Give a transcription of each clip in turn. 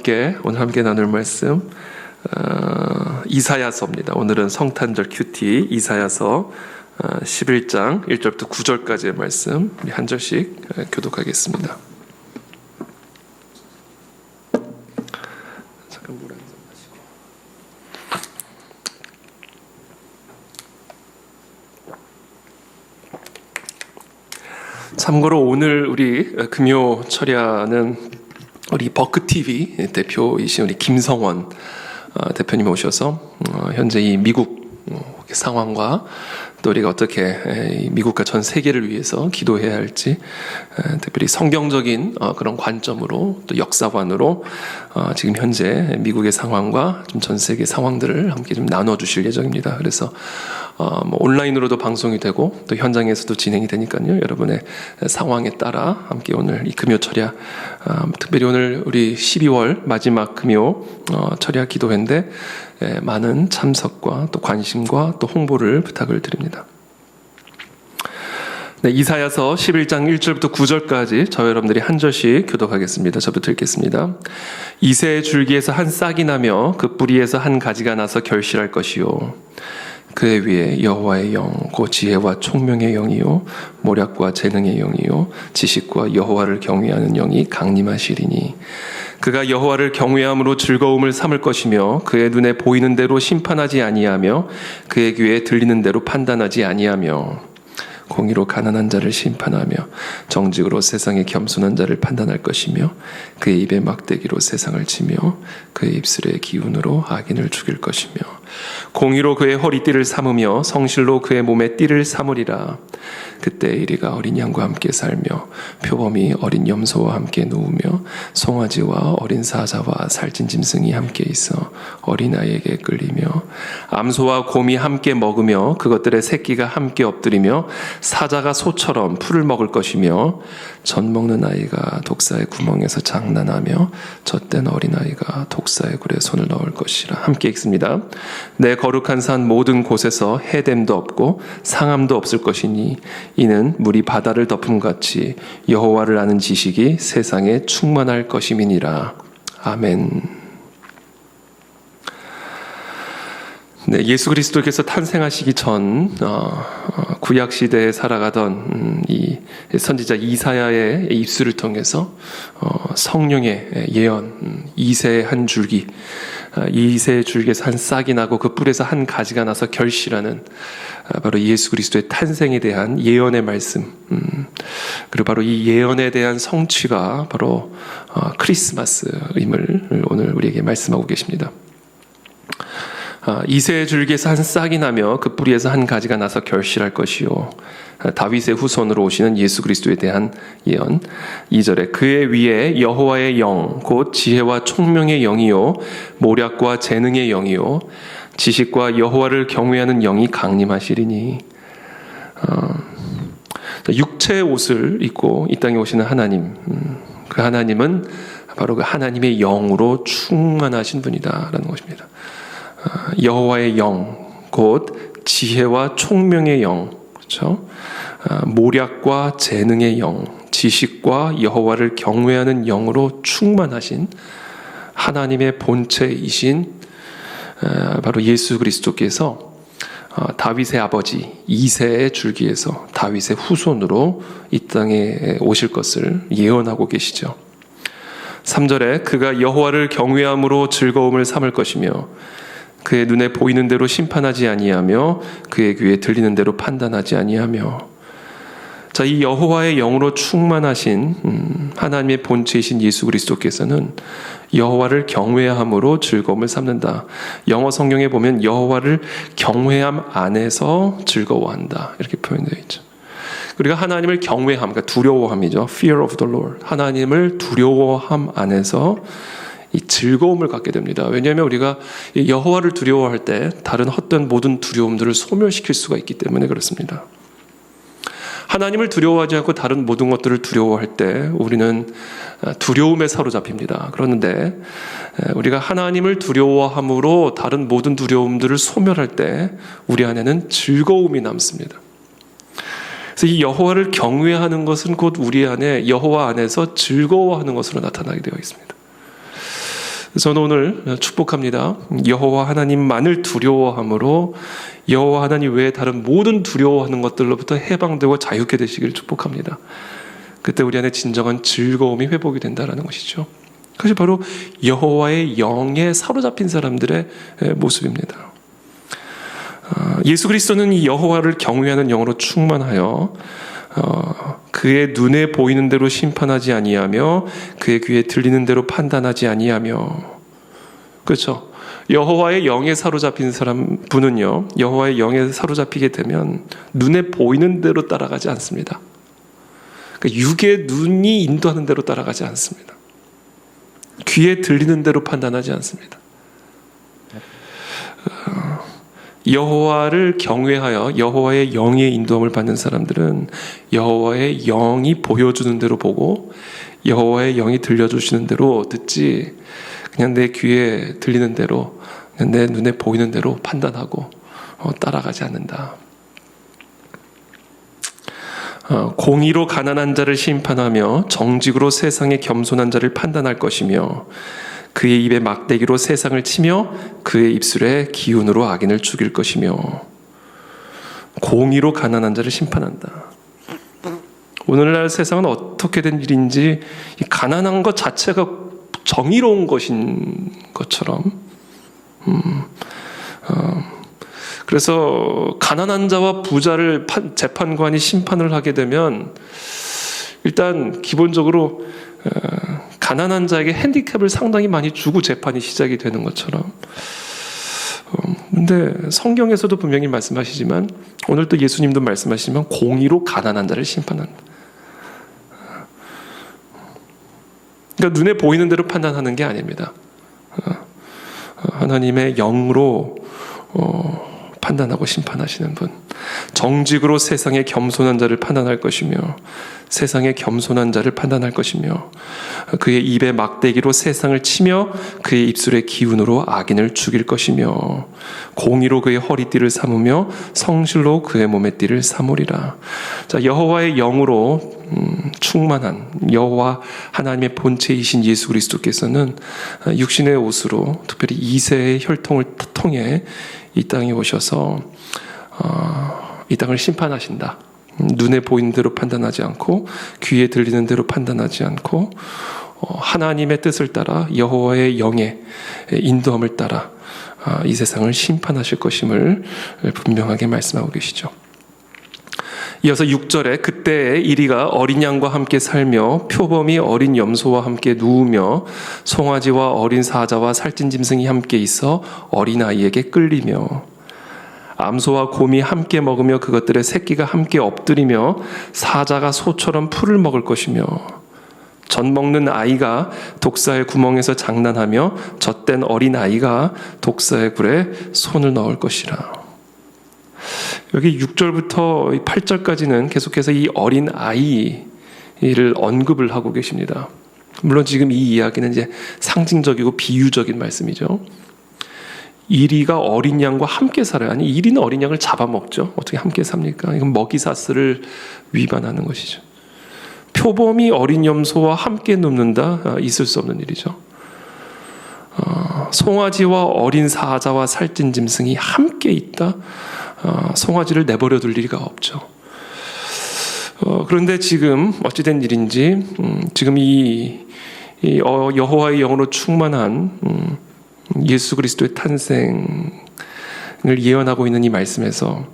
오늘 함께 나눌 말씀 이사야서입니다. 오늘은 성탄절 큐티 이사야서 11장 1절부터 9절까지의 말씀 우리 한 절씩 교독하겠습니다. 잠깐 물 한 잔 마시고. 참고로 오늘 우리 금요 철야는 우리 버크TV 대표이신 우리 김성원 대표님이 오셔서 현재 이 미국 상황과 또 우리가 어떻게 미국과 전 세계를 위해서 기도해야 할지 특별히 성경적인 그런 관점으로 또 역사관으로 지금 현재 미국의 상황과 좀 전 세계 상황들을 함께 좀 나눠주실 예정입니다. 그래서 온라인으로도 방송이 되고 또 현장에서도 진행이 되니까요. 여러분의 상황에 따라 함께 오늘 이 금요 철야 특별히 오늘 우리 12월 마지막 금요 철야 기도회인데 많은 참석과 또 관심과 또 홍보를 부탁을 드립니다. 네, 이사야서 11장 1절부터 9절까지 저 여러분들이 한 절씩 교독하겠습니다. 저부터 읽겠습니다. 이새의 줄기에서 한 싹이 나며 그 뿌리에서 한 가지가 나서 결실할 것이요 그의 위에 여호와의 영, 곧 지혜와 총명의 영이요 모략과 재능의 영이요 지식과 여호와를 경외하는 영이 강림하시리니 그가 여호와를 경외함으로 즐거움을 삼을 것이며 그의 눈에 보이는 대로 심판하지 아니하며 그의 귀에 들리는 대로 판단하지 아니하며 공의로 가난한 자를 심판하며 정직으로 세상의 겸손한 자를 판단할 것이며 그의 입에 막대기로 세상을 치며 그의 입술의 기운으로 악인을 죽일 것이며 공의로 그의 허리띠를 삼으며 성실로 그의 몸에 띠를 삼으리라. 그때 이리가 어린 양과 함께 살며 표범이 어린 염소와 함께 누우며 송아지와 어린 사자와 살찐 짐승이 함께 있어 어린아이에게 끌리며 암소와 곰이 함께 먹으며 그것들의 새끼가 함께 엎드리며 사자가 소처럼 풀을 먹을 것이며 젖 먹는 아이가 독사의 구멍에서 장난하며 젖된 어린아이가 독사의 굴에 손을 넣을 것이라. 함께 읽습니다. 내 거룩한 산 모든 곳에서 해됨도 없고 상함도 없을 것이니 이는 물이 바다를 덮음같이 여호와를 아는 지식이 세상에 충만할 것임이니라. 아멘. 네, 예수 그리스도께서 탄생하시기 전 구약 시대에 살아가던 이 선지자 이사야의 입술을 통해서 성령의 예언, 이새의 한 줄기, 이새의 줄기에서 한 싹이 나고 그 뿔에서 한 가지가 나서 결실하는 바로 예수 그리스도의 탄생에 대한 예언의 말씀, 그리고 바로 이 예언에 대한 성취가 바로 크리스마스임을 오늘 우리에게 말씀하고 계십니다. 이새의 줄기에서 한 싹이 나며 그 뿌리에서 한 가지가 나서 결실할 것이요 다윗의 후손으로 오시는 예수 그리스도에 대한 예언. 2절에 그의 위에 여호와의 영, 곧 지혜와 총명의 영이요 모략과 재능의 영이요 지식과 여호와를 경외하는 영이 강림하시리니. 육체의 옷을 입고 이 땅에 오시는 하나님, 그 하나님은 바로 그 하나님의 영으로 충만하신 분이다라는 것입니다. 여호와의 영, 곧 지혜와 총명의 영, 그렇죠? 모략과 재능의 영, 지식과 여호와를 경외하는 영으로 충만하신 하나님의 본체이신 바로 예수 그리스도께서 다윗의 아버지 이새의 줄기에서 다윗의 후손으로 이 땅에 오실 것을 예언하고 계시죠. 3절에 그가 여호와를 경외함으로 즐거움을 삼을 것이며 그의 눈에 보이는 대로 심판하지 아니하며 그의 귀에 들리는 대로 판단하지 아니하며. 자, 이 여호와의 영으로 충만하신 하나님의 본체이신 예수 그리스도께서는 여호와를 경외함으로 즐거움을 삼는다. 영어 성경에 보면 여호와를 경외함 안에서 즐거워한다 이렇게 표현되어 있죠. 우리가 하나님을 경외함, 그러니까 두려워함이죠. Fear of the Lord. 하나님을 두려워함 안에서 이 즐거움을 갖게 됩니다. 왜냐하면 우리가 여호와를 두려워할 때 다른 헛된 모든 두려움들을 소멸시킬 수가 있기 때문에 그렇습니다. 하나님을 두려워하지 않고 다른 모든 것들을 두려워할 때 우리는 두려움에 사로잡힙니다. 그런데 우리가 하나님을 두려워함으로 다른 모든 두려움들을 소멸할 때 우리 안에는 즐거움이 남습니다. 그래서 이 여호와를 경외하는 것은 곧 우리 안에 여호와 안에서 즐거워하는 것으로 나타나게 되어 있습니다. 저는 오늘 축복합니다. 여호와 하나님만을 두려워함으로 여호와 하나님 외에 다른 모든 두려워하는 것들로부터 해방되고 자유케 되시기를 축복합니다. 그때 우리 안에 진정한 즐거움이 회복이 된다는 것이죠. 그것이 바로 여호와의 영에 사로잡힌 사람들의 모습입니다. 예수 그리스도는 이 여호와를 경외하는 영으로 충만하여 그의 눈에 보이는 대로 심판하지 아니하며 그의 귀에 들리는 대로 판단하지 아니하며, 그렇죠? 여호와의 영에 사로잡힌 분은요, 여호와의 영에 사로잡히게 되면 눈에 보이는 대로 따라가지 않습니다. 그러니까 육의 눈이 인도하는 대로 따라가지 않습니다. 귀에 들리는 대로 판단하지 않습니다. 여호와를 경외하여 여호와의 영의 인도함을 받는 사람들은 여호와의 영이 보여주는 대로 보고 여호와의 영이 들려주시는 대로 듣지, 그냥 내 귀에 들리는 대로, 그냥 내 눈에 보이는 대로 판단하고 따라가지 않는다. 공의로 가난한 자를 심판하며 정직으로 세상의 겸손한 자를 판단할 것이며 그의 입에 막대기로 세상을 치며 그의 입술에 기운으로 악인을 죽일 것이며, 공의로 가난한 자를 심판한다. 오늘날 세상은 어떻게 된 일인지 이 가난한 것 자체가 정의로운 것인 것처럼, 그래서 가난한 자와 부자를 재판관이 심판을 하게 되면 일단 기본적으로 가난한 자에게 핸디캡을 상당히 많이 주고 재판이 시작이 되는 것처럼, 근데 성경에서도 분명히 말씀하시지만 오늘 또 예수님도 말씀하시지만 공의로 가난한 자를 심판한다. 그러니까 눈에 보이는 대로 판단하는 게 아닙니다. 하나님의 영으로 판단하고 심판하시는 분, 정직으로 세상의 겸손한 자를 판단할 것이며 세상의 겸손한 자를 판단할 것이며 그의 입에 막대기로 세상을 치며 그의 입술의 기운으로 악인을 죽일 것이며 공의로 그의 허리띠를 삼으며 성실로 그의 몸의 띠를 삼으리라. 자, 여호와의 영으로 충만한 여호와 하나님의 본체이신 예수 그리스도께서는 육신의 옷으로 특별히 이새의 혈통을 통해 이 땅에 오셔서 이 땅을 심판하신다. 눈에 보이는 대로 판단하지 않고 귀에 들리는 대로 판단하지 않고 하나님의 뜻을 따라 여호와의 영의 인도함을 따라 이 세상을 심판하실 것임을 분명하게 말씀하고 계시죠. 이어서 6절에 그때에 이리가 어린 양과 함께 살며 표범이 어린 염소와 함께 누우며 송아지와 어린 사자와 살찐 짐승이 함께 있어 어린아이에게 끌리며 암소와 곰이 함께 먹으며 그것들의 새끼가 함께 엎드리며 사자가 소처럼 풀을 먹을 것이며 젖 먹는 아이가 독사의 구멍에서 장난하며 젖된 어린아이가 독사의 굴에 손을 넣을 것이라. 여기 6절부터 8절까지는 계속해서 이 어린 아이를 언급을 하고 계십니다. 물론 지금 이 이야기는 이제 상징적이고 비유적인 말씀이죠. 이리가 어린 양과 함께 살아요. 아니, 이리는 어린 양을 잡아먹죠. 어떻게 함께 삽니까? 이건 먹이사슬을 위반하는 것이죠. 표범이 어린 염소와 함께 눕는다? 있을 수 없는 일이죠. 송아지와 어린 사자와 살찐 짐승이 함께 있다? 송아지를 내버려 둘 리가 없죠. 그런데 지금 어찌된 일인지 지금 이 여호와의 영으로 충만한 예수 그리스도의 탄생을 예언하고 있는 이 말씀에서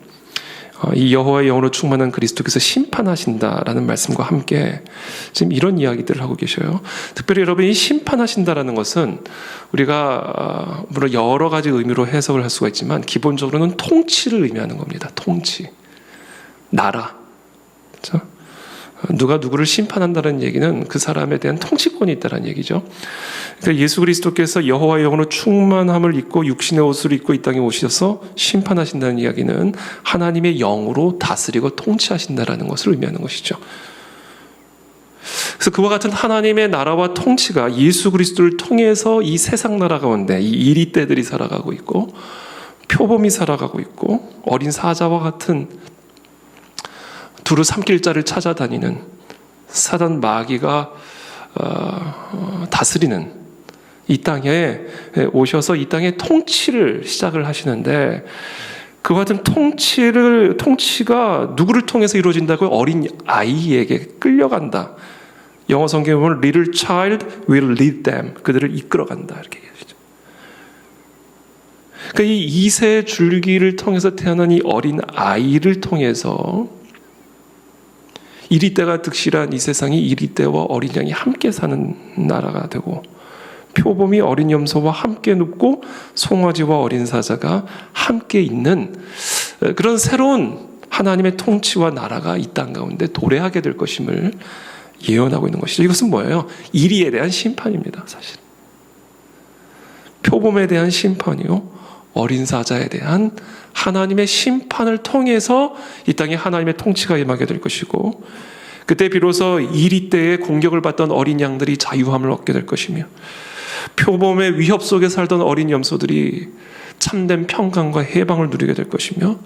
이 여호와의 영으로 충만한 그리스도께서 심판하신다라는 말씀과 함께 지금 이런 이야기들을 하고 계셔요. 특별히 여러분이 심판하신다라는 것은 우리가 물론 여러 가지 의미로 해석을 할 수가 있지만 기본적으로는 통치를 의미하는 겁니다. 통치, 나라, 그렇죠? 누가 누구를 심판한다는 얘기는 그 사람에 대한 통치권이 있다는 얘기죠. 그러니까 예수 그리스도께서 여호와의 영으로 충만함을 입고 육신의 옷을 입고 이 땅에 오셔서 심판하신다는 이야기는 하나님의 영으로 다스리고 통치하신다는 것을 의미하는 것이죠. 그래서 그와 같은 하나님의 나라와 통치가 예수 그리스도를 통해서 이 세상 나라 가운데 이 이리떼들이 살아가고 있고 표범이 살아가고 있고 어린 사자와 같은 두루 삼킬 자를 찾아다니는 사단 마귀가 다스리는 이 땅에 오셔서 이 땅의 통치를 시작을 하시는데, 그와 같은 통치가 누구를 통해서 이루어진다고요? 어린 아이에게 끌려간다. 영어 성경에 보면 little child will lead them. 그들을 이끌어간다. 이렇게 얘기하시죠. 그러니까 이 이세 줄기를 통해서 태어난 이 어린 아이를 통해서 이리때가 득실한 이 세상이 이리때와 어린 양이 함께 사는 나라가 되고, 표범이 어린 염소와 함께 눕고 송아지와 어린 사자가 함께 있는 그런 새로운 하나님의 통치와 나라가 이 땅 가운데 도래하게 될 것임을 예언하고 있는 것이죠. 이것은 뭐예요? 이리에 대한 심판입니다. 사실 표범에 대한 심판이요, 어린 사자에 대한 하나님의 심판을 통해서 이 땅에 하나님의 통치가 임하게 될 것이고, 그때 비로소 이리때에 공격을 받던 어린 양들이 자유함을 얻게 될 것이며, 표범의 위협 속에 살던 어린 염소들이 참된 평강과 해방을 누리게 될 것이며,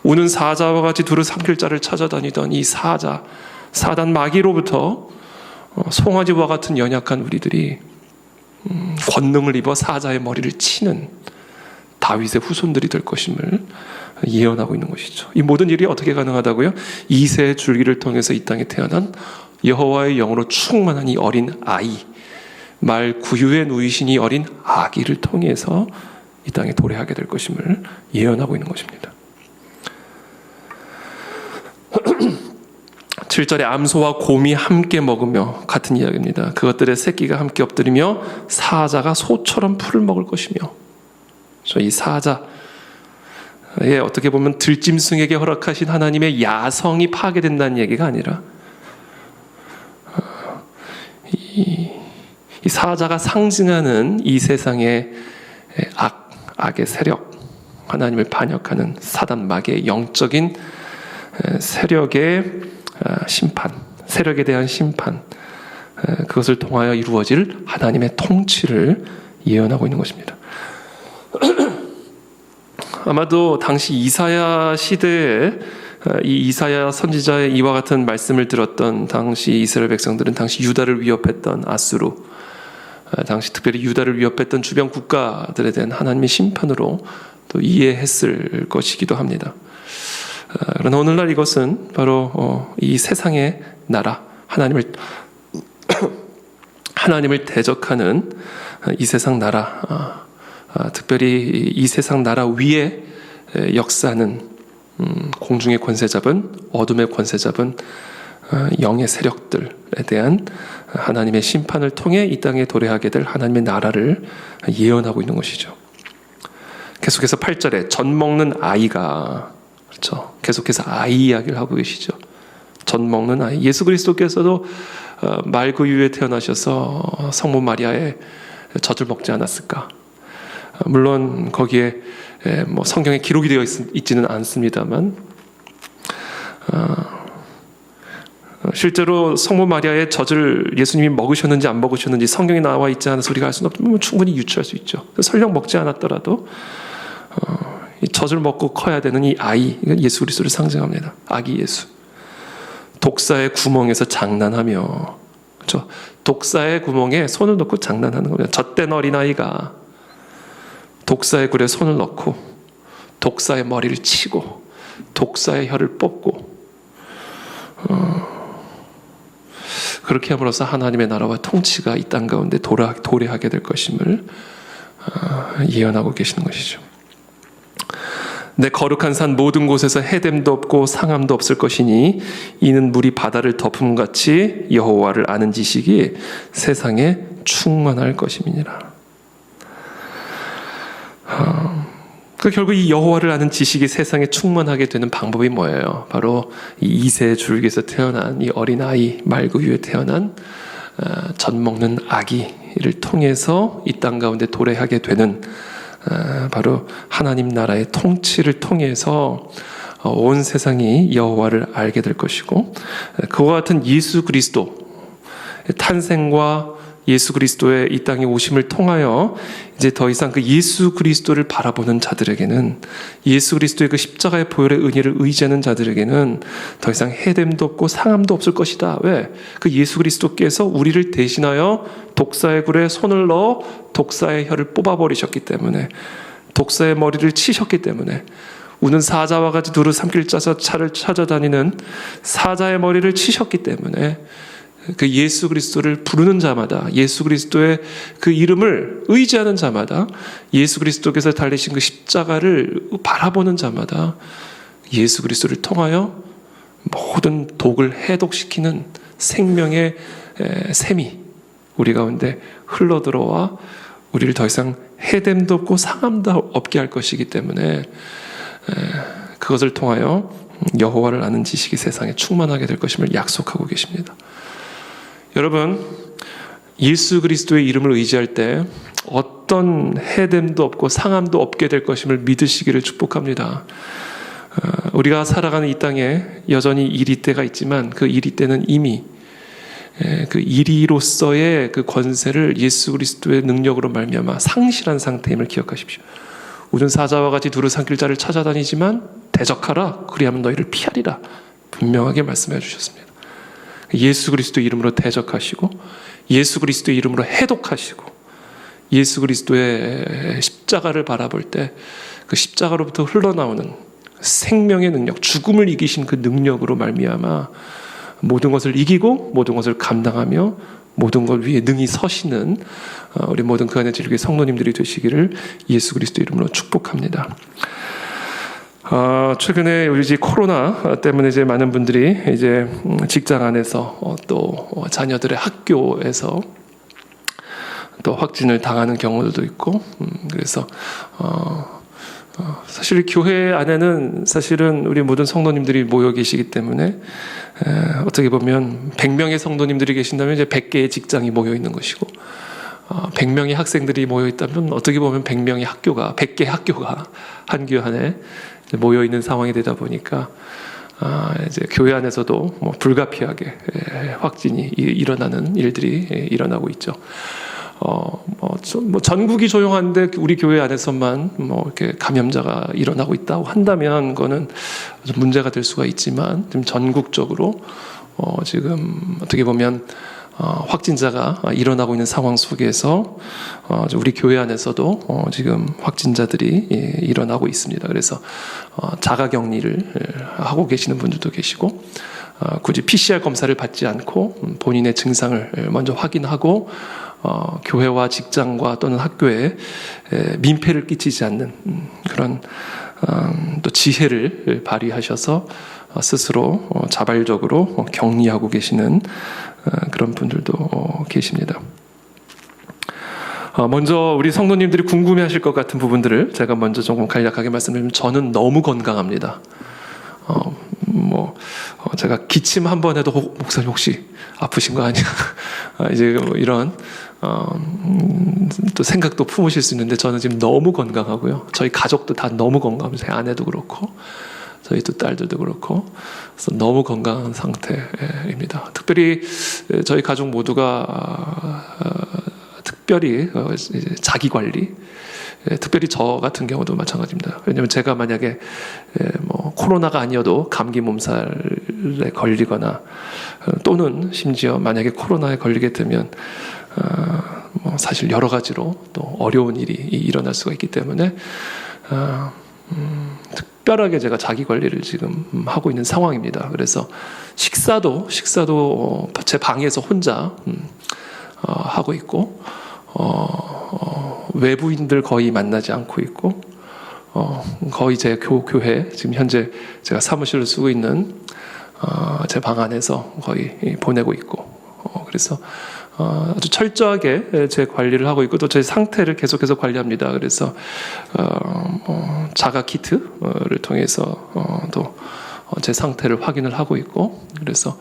우는 사자와 같이 두루 삼킬 자를 찾아다니던 이 사단 마귀로부터 송아지와 같은 연약한 우리들이 권능을 입어 사자의 머리를 치는 다윗의 후손들이 될 것임을 예언하고 있는 것이죠. 이 모든 일이 어떻게 가능하다고요? 이새의 줄기를 통해서 이 땅에 태어난 여호와의 영으로 충만한 이 어린 아이, 말 구유에 누이신 이 어린 아기를 통해서 이 땅에 도래하게 될 것임을 예언하고 있는 것입니다. 7절에 암소와 곰이 함께 먹으며, 같은 이야기입니다. 그것들의 새끼가 함께 엎드리며 사자가 소처럼 풀을 먹을 것이며. 이 사자에 어떻게 보면 들짐승에게 허락하신 하나님의 야성이 파괴된다는 얘기가 아니라, 이 사자가 상징하는 이 세상의 악의 세력, 하나님을 반역하는 사단 마귀의 영적인 세력의 심판, 세력에 대한 심판, 그것을 통하여 이루어질 하나님의 통치를 예언하고 있는 것입니다. 아마도 당시 이사야 시대에 이 이사야 선지자의 이와 같은 말씀을 들었던 당시 이스라엘 백성들은 당시 유다를 위협했던 아수르, 당시 특별히 유다를 위협했던 주변 국가들에 대한 하나님의 심판으로 또 이해했을 것이기도 합니다. 그러나 오늘날 이것은 바로 이 세상의 나라, 하나님을 대적하는 이 세상 나라, 특별히 이 세상 나라 위에 역사하는 공중의 권세 잡은, 어둠의 권세 잡은 영의 세력들에 대한 하나님의 심판을 통해 이 땅에 도래하게 될 하나님의 나라를 예언하고 있는 것이죠. 계속해서 8절에 젖 먹는 아이가, 그렇죠, 계속해서 아이 이야기를 하고 계시죠. 젖 먹는 아이. 예수 그리스도께서도 말구유에 태어나셔서 성모 마리아의 젖을 먹지 않았을까? 물론 거기에 뭐 성경에 기록이 되어 있지는 않습니다만, 실제로 성모 마리아의 젖을 예수님이 먹으셨는지 안 먹으셨는지 성경에 나와 있지 않아서 우리가 알 수는 없지만 충분히 유추할 수 있죠. 설령 먹지 않았더라도 이 젖을 먹고 커야 되는 이 아이, 이건 예수 그리스도를 상징합니다. 아기 예수. 독사의 구멍에서 장난하며, 그렇죠? 독사의 구멍에 손을 넣고 장난하는 겁니다. 젖된 어린아이가 독사의 굴에 손을 넣고 독사의 머리를 치고 독사의 혀를 뽑고, 그렇게 함으로써 하나님의 나라와 통치가 이 땅 가운데 도래하게 될 것임을 예언하고 계시는 것이죠. 내 거룩한 산 모든 곳에서 해됨도 없고 상함도 없을 것이니 이는 물이 바다를 덮음같이 여호와를 아는 지식이 세상에 충만할 것임이니라. 결국 이 여호와를 아는 지식이 세상에 충만하게 되는 방법이 뭐예요? 바로 이 이새 줄기에서 태어난 이 어린아이, 말구유에 태어난 젖 먹는 아기를 통해서 이 땅 가운데 도래하게 되는 바로 하나님 나라의 통치를 통해서 온 세상이 여호와를 알게 될 것이고, 그와 같은 예수 그리스도 탄생과 예수 그리스도의 이 땅에 오심을 통하여 이제 더 이상 그 예수 그리스도를 바라보는 자들에게는, 예수 그리스도의 그 십자가의 보혈의 은혜를 의지하는 자들에게는 더 이상 해됨도 없고 상함도 없을 것이다. 왜? 그 예수 그리스도께서 우리를 대신하여 독사의 굴에 손을 넣어 독사의 혀를 뽑아버리셨기 때문에, 독사의 머리를 치셨기 때문에, 우는 사자와 같이 두루 삼킬 짜서 차를 찾아다니는 사자의 머리를 치셨기 때문에, 그 예수 그리스도를 부르는 자마다, 예수 그리스도의 그 이름을 의지하는 자마다, 예수 그리스도께서 달리신 그 십자가를 바라보는 자마다 예수 그리스도를 통하여 모든 독을 해독시키는 생명의 샘이 우리 가운데 흘러들어와 우리를 더 이상 해됨도 없고 상함도 없게 할 것이기 때문에, 그것을 통하여 여호와를 아는 지식이 세상에 충만하게 될 것임을 약속하고 계십니다. 여러분, 예수 그리스도의 이름을 의지할 때 어떤 해됨도 없고 상함도 없게 될 것임을 믿으시기를 축복합니다. 우리가 살아가는 이 땅에 여전히 이리때가 있지만 그 이리때는 이미 그 이리로서의 그 권세를 예수 그리스도의 능력으로 말미암아 상실한 상태임을 기억하십시오. 우는 사자와 같이 두루 삼킬 자를 찾아다니지만 대적하라, 그리하면 너희를 피하리라, 분명하게 말씀해 주셨습니다. 예수 그리스도 이름으로 대적하시고, 예수 그리스도의 이름으로 해독하시고, 예수 그리스도의 십자가를 바라볼 때 그 십자가로부터 흘러나오는 생명의 능력, 죽음을 이기신 그 능력으로 말미암아 모든 것을 이기고 모든 것을 감당하며 모든 것 위에 능히 서시는 우리 모든 그 안에 즐길 성도님들이 되시기를 예수 그리스도 이름으로 축복합니다. 최근에 우리 집 코로나 때문에 이제 많은 분들이 이제 직장 안에서 또 자녀들의 학교에서 또 확진을 당하는 경우들도 있고, 그래서 사실 교회 안에는 사실은 우리 모든 성도님들이 모여 계시기 때문에 어떻게 보면 100명의 성도님들이 계신다면 이제 100개의 직장이 모여 있는 것이고, 100명의 학생들이 모여 있다면 어떻게 보면 100명의 학교가, 100개의 학교가 한 교회 안에 모여 있는 상황이 되다 보니까 이제 교회 안에서도 뭐 불가피하게 확진이 일어나는 일들이 일어나고 있죠. 뭐 전국이 조용한데 우리 교회 안에서만 뭐 이렇게 감염자가 일어나고 있다고 한다면 그거는 문제가 될 수가 있지만, 지금 전국적으로 지금 어떻게 보면 확진자가 일어나고 있는 상황 속에서 우리 교회 안에서도 지금 확진자들이 일어나고 있습니다. 그래서 자가격리를 하고 계시는 분들도 계시고, 굳이 PCR 검사를 받지 않고 본인의 증상을 먼저 확인하고 교회와 직장과 또는 학교에 민폐를 끼치지 않는 그런 또 지혜를 발휘하셔서 스스로 자발적으로 격리하고 계시는 그런 분들도 계십니다. 먼저 우리 성도님들이 궁금해하실 것 같은 부분들을 제가 먼저 조금 간략하게 말씀드리면, 저는 너무 건강합니다. 제가 기침 한 번 해도 목사님 혹시 아프신 거 아니야? 이제 뭐 이런 또 생각도 품으실 수 있는데, 저는 지금 너무 건강하고요. 저희 가족도 다 너무 건강합니다. 제 아내도 그렇고 저희 또 딸들도 그렇고, 그래서 너무 건강한 상태입니다. 특별히 저희 가족 모두가 특별히 자기 관리, 특별히 저 같은 경우도 마찬가지입니다. 왜냐하면 제가 만약에 뭐 코로나가 아니어도 감기 몸살에 걸리거나 또는 심지어 만약에 코로나에 걸리게 되면 뭐 사실 여러 가지로 또 어려운 일이 일어날 수가 있기 때문에 특별하게 제가 자기 관리를 지금 하고 있는 상황입니다. 그래서 식사도 제 방에서 혼자 하고 있고, 외부인들 거의 만나지 않고 있고, 거의 제 교회 지금 현재 제가 사무실을 쓰고 있는 제 방 안에서 거의 보내고 있고, 그래서 아주 철저하게 제 관리를 하고 있고, 또 제 상태를 계속해서 관리합니다. 그래서 자가 키트를 통해서 또 제 상태를 확인을 하고 있고, 그래서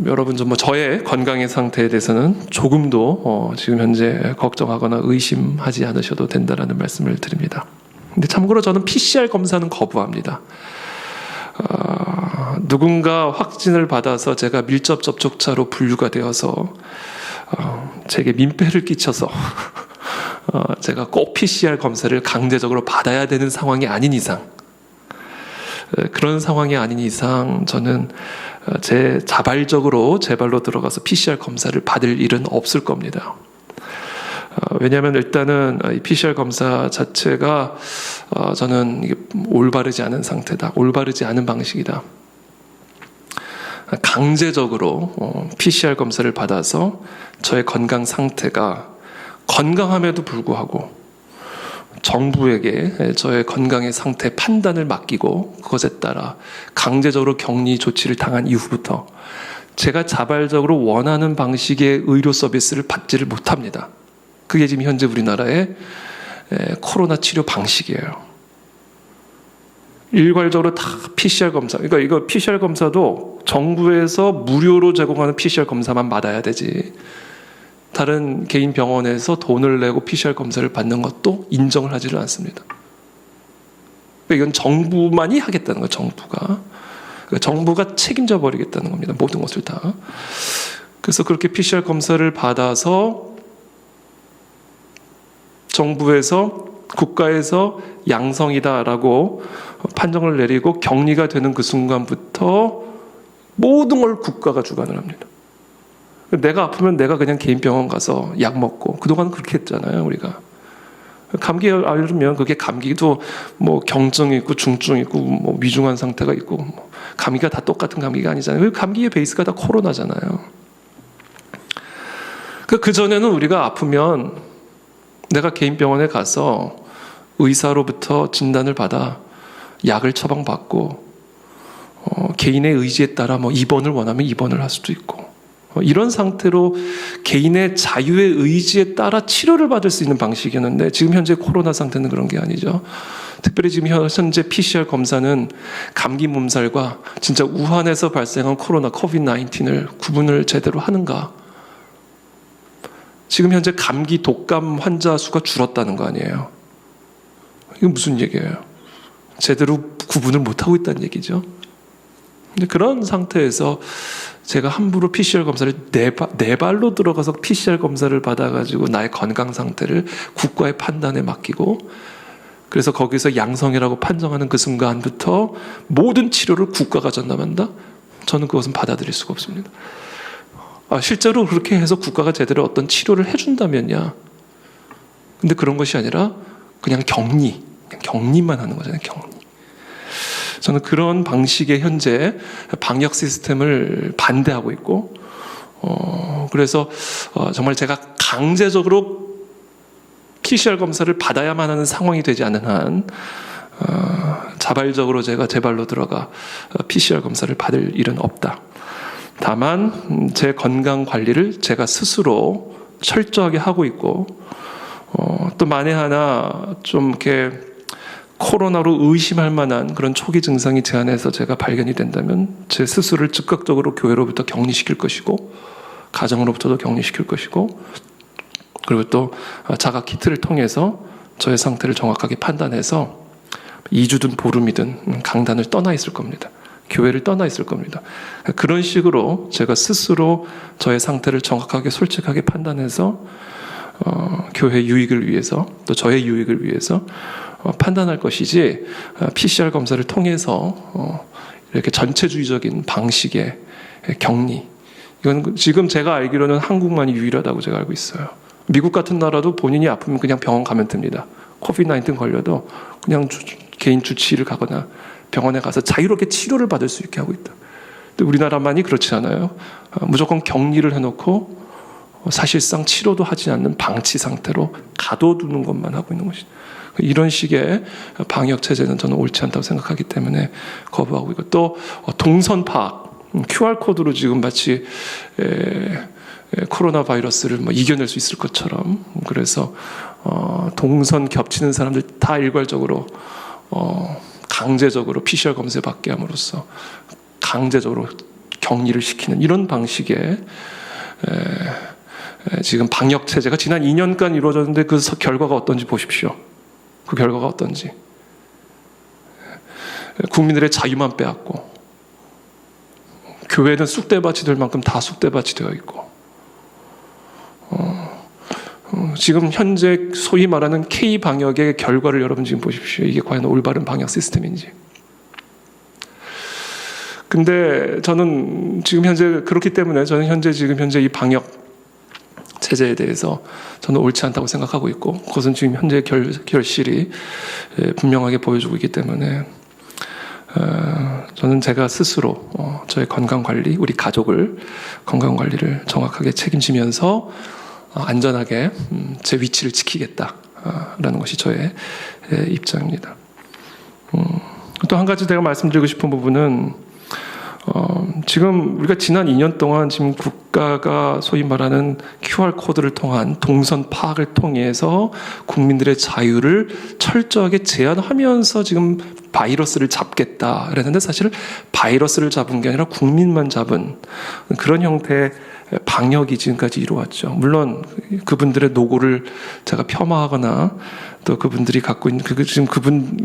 여러분 좀 저의 건강의 상태에 대해서는 조금도 지금 현재 걱정하거나 의심하지 않으셔도 된다라는 말씀을 드립니다. 근데 참고로 저는 PCR 검사는 거부합니다. 누군가 확진을 받아서 제가 밀접 접촉자로 분류가 되어서 제게 민폐를 끼쳐서 제가 꼭 PCR 검사를 강제적으로 받아야 되는 상황이 아닌 이상, 그런 상황이 아닌 이상 저는 자발적으로 제 발로 들어가서 PCR 검사를 받을 일은 없을 겁니다. 왜냐하면 일단은 이 PCR 검사 자체가 저는 이게 올바르지 않은 상태다, 올바르지 않은 방식이다. 강제적으로 PCR 검사를 받아서 저의 건강 상태가 건강함에도 불구하고 정부에게 저의 건강의 상태 판단을 맡기고 그것에 따라 강제적으로 격리 조치를 당한 이후부터 제가 자발적으로 원하는 방식의 의료 서비스를 받지를 못합니다. 그게 지금 현재 우리나라의 코로나 치료 방식이에요. 일괄적으로 다 PCR 검사. 그러니까 이거 PCR 검사도 정부에서 무료로 제공하는 PCR 검사만 받아야 되지. 다른 개인 병원에서 돈을 내고 PCR 검사를 받는 것도 인정을 하지를 않습니다. 이건 정부만이 하겠다는 거예요. 정부가 책임져 버리겠다는 겁니다. 모든 것을 다. 그래서 그렇게 PCR 검사를 받아서 정부에서 국가에서 양성이다라고 판정을 내리고 격리가 되는 그 순간부터 모든 걸 국가가 주관을 합니다. 내가 아프면 내가 그냥 개인 병원 가서 약 먹고, 그동안 그렇게 했잖아요, 우리가. 감기 앓으면 그게 감기도 뭐 경증이 있고 중증이 있고 뭐 위중한 상태가 있고 뭐 감기가 다 똑같은 감기가 아니잖아요. 감기의 베이스가 다 코로나잖아요. 그 전에는 우리가 아프면 내가 개인 병원에 가서 의사로부터 진단을 받아 약을 처방받고 개인의 의지에 따라 뭐 입원을 원하면 입원을 할 수도 있고 이런 상태로 개인의 자유의 의지에 따라 치료를 받을 수 있는 방식이었는데 지금 현재 코로나 상태는 그런 게 아니죠. 특별히 지금 현재 PCR 검사는 감기 몸살과 진짜 우한에서 발생한 코로나 COVID-19을 구분을 제대로 하는가? 지금 현재 감기 독감 환자 수가 줄었다는 거 아니에요? 이건 무슨 얘기예요? 제대로 구분을 못하고 있다는 얘기죠. 근데 그런 상태에서 제가 함부로 PCR 검사를 내 발로 들어가서 PCR 검사를 받아가지고 나의 건강 상태를 국가의 판단에 맡기고 그래서 거기서 양성이라고 판정하는 그 순간부터 모든 치료를 국가가 전담한다? 저는 그것은 받아들일 수가 없습니다. 실제로 그렇게 해서 국가가 제대로 어떤 치료를 해준다면야. 근데 그런 것이 아니라 그냥 격리만 하는 거잖아요. 격리. 저는 그런 방식의 현재 방역 시스템을 반대하고 있고, 그래서 정말 제가 강제적으로 PCR 검사를 받아야만 하는 상황이 되지 않는 한 자발적으로 제가 제 발로 들어가 PCR 검사를 받을 일은 없다. 다만 제 건강 관리를 제가 스스로 철저하게 하고 있고, 또 만에 하나 좀 이렇게 코로나로 의심할 만한 그런 초기 증상이 제 안에서 제가 발견이 된다면 제 스스로를 즉각적으로 교회로부터 격리시킬 것이고 가정으로부터도 격리시킬 것이고 그리고 또 자가 키트를 통해서 저의 상태를 정확하게 판단해서 2주든 보름이든 강단을 떠나 있을 겁니다. 교회를 떠나 있을 겁니다. 그런 식으로 제가 스스로 저의 상태를 정확하게 솔직하게 판단해서 교회 유익을 위해서 또 저의 유익을 위해서 판단할 것이지 PCR 검사를 통해서 이렇게 전체주의적인 방식의 격리, 이건 지금 제가 알기로는 한국만이 유일하다고 제가 알고 있어요. 미국 같은 나라도 본인이 아프면 그냥 병원 가면 됩니다. 코비드-19 걸려도 그냥 개인 주치의를 가거나 병원에 가서 자유롭게 치료를 받을 수 있게 하고 있다. 근데 우리나라만이 그렇지 않아요. 무조건 격리를 해놓고 사실상 치료도 하지 않는 방치 상태로 가둬두는 것만 하고 있는 것이죠. 이런 식의 방역 체제는 저는 옳지 않다고 생각하기 때문에 거부하고 있고, 또 동선 파악, QR코드로 지금 마치 코로나 바이러스를 뭐 이겨낼 수 있을 것처럼, 그래서 동선 겹치는 사람들 다 일괄적으로 강제적으로 PCR 검사 받게 함으로써 강제적으로 격리를 시키는 이런 방식의 지금 방역 체제가 지난 2년간 이루어졌는데 그 결과가 어떤지 보십시오. 그 결과가 어떤지. 국민들의 자유만 빼앗고 교회는 쑥대밭이 될 만큼 다 쑥대밭이 되어 있고, 지금 현재 소위 말하는 K-방역의 결과를 여러분 지금 보십시오. 이게 과연 올바른 방역 시스템인지. 근데 저는 지금 현재 그렇기 때문에 저는 지금 현재 이 방역 체제에 대해서 저는 옳지 않다고 생각하고 있고, 그것은 지금 현재 결실이 분명하게 보여주고 있기 때문에 저는 제가 스스로 저의 건강관리, 우리 가족을 건강관리를 정확하게 책임지면서 안전하게 제 위치를 지키겠다라는 것이 저의 입장입니다. 또 한 가지 제가 말씀드리고 싶은 부분은 지금 우리가 지난 2년 동안 지금 국가가 소위 말하는 QR코드를 통한 동선 파악을 통해서 국민들의 자유를 철저하게 제한하면서 지금 바이러스를 잡겠다 그랬는데, 사실 바이러스를 잡은 게 아니라 국민만 잡은 그런 형태의 방역이 지금까지 이루어왔죠. 물론 그분들의 노고를 제가 폄하하거나 또 그분들이 갖고 있는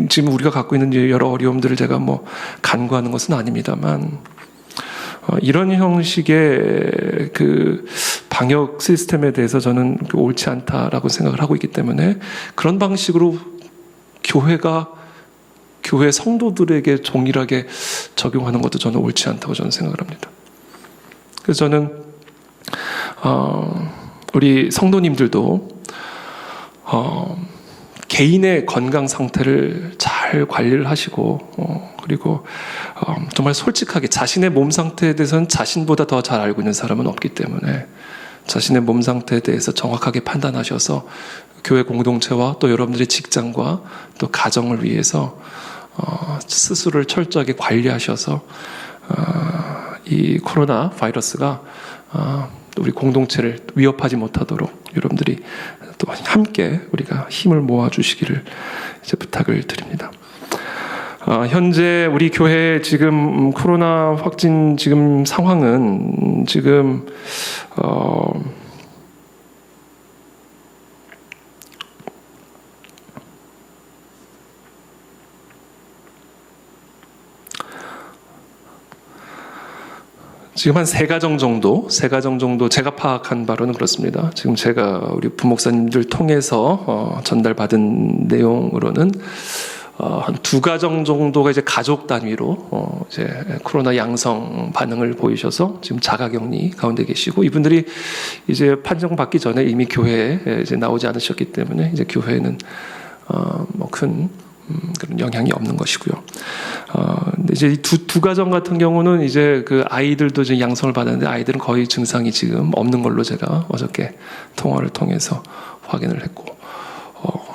지금 우리가 갖고 있는 여러 어려움들을 제가 뭐 간과하는 것은 아닙니다만, 이런 형식의 그 방역 시스템에 대해서 저는 옳지 않다라고 생각을 하고 있기 때문에, 그런 방식으로 교회 성도들에게 동일하게 적용하는 것도 저는 옳지 않다고 저는 생각을 합니다. 그래서 저는 우리 성도님들도 개인의 건강 상태를 잘 관리를 하시고, 그리고 정말 솔직하게 자신의 몸 상태에 대해서는 자신보다 더 잘 알고 있는 사람은 없기 때문에 자신의 몸 상태에 대해서 정확하게 판단하셔서 교회 공동체와 또 여러분들의 직장과 또 가정을 위해서 스스로를 철저하게 관리하셔서 이 코로나 바이러스가 우리 공동체를 위협하지 못하도록 여러분들이 또 함께 우리가 힘을 모아주시기를 이제 부탁을 드립니다. 현재 우리 교회 지금 코로나 확진 지금 상황은 지금 지금 한 3가정 정도 제가 파악한 바로는 그렇습니다. 지금 제가 우리 부목사님들 통해서 전달받은 내용으로는 한 2가정 정도가 이제 가족 단위로 이제 코로나 양성 반응을 보이셔서 지금 자가격리 가운데 계시고, 이분들이 이제 판정받기 전에 이미 교회에 이제 나오지 않으셨기 때문에 이제 교회에는 뭐 큰 그런 영향이 없는 것이고요. 근데 이제 두 가정 같은 경우는 이제 그 아이들도 이제 양성을 받았는데, 아이들은 거의 증상이 지금 없는 걸로 제가 어저께 통화를 통해서 확인을 했고,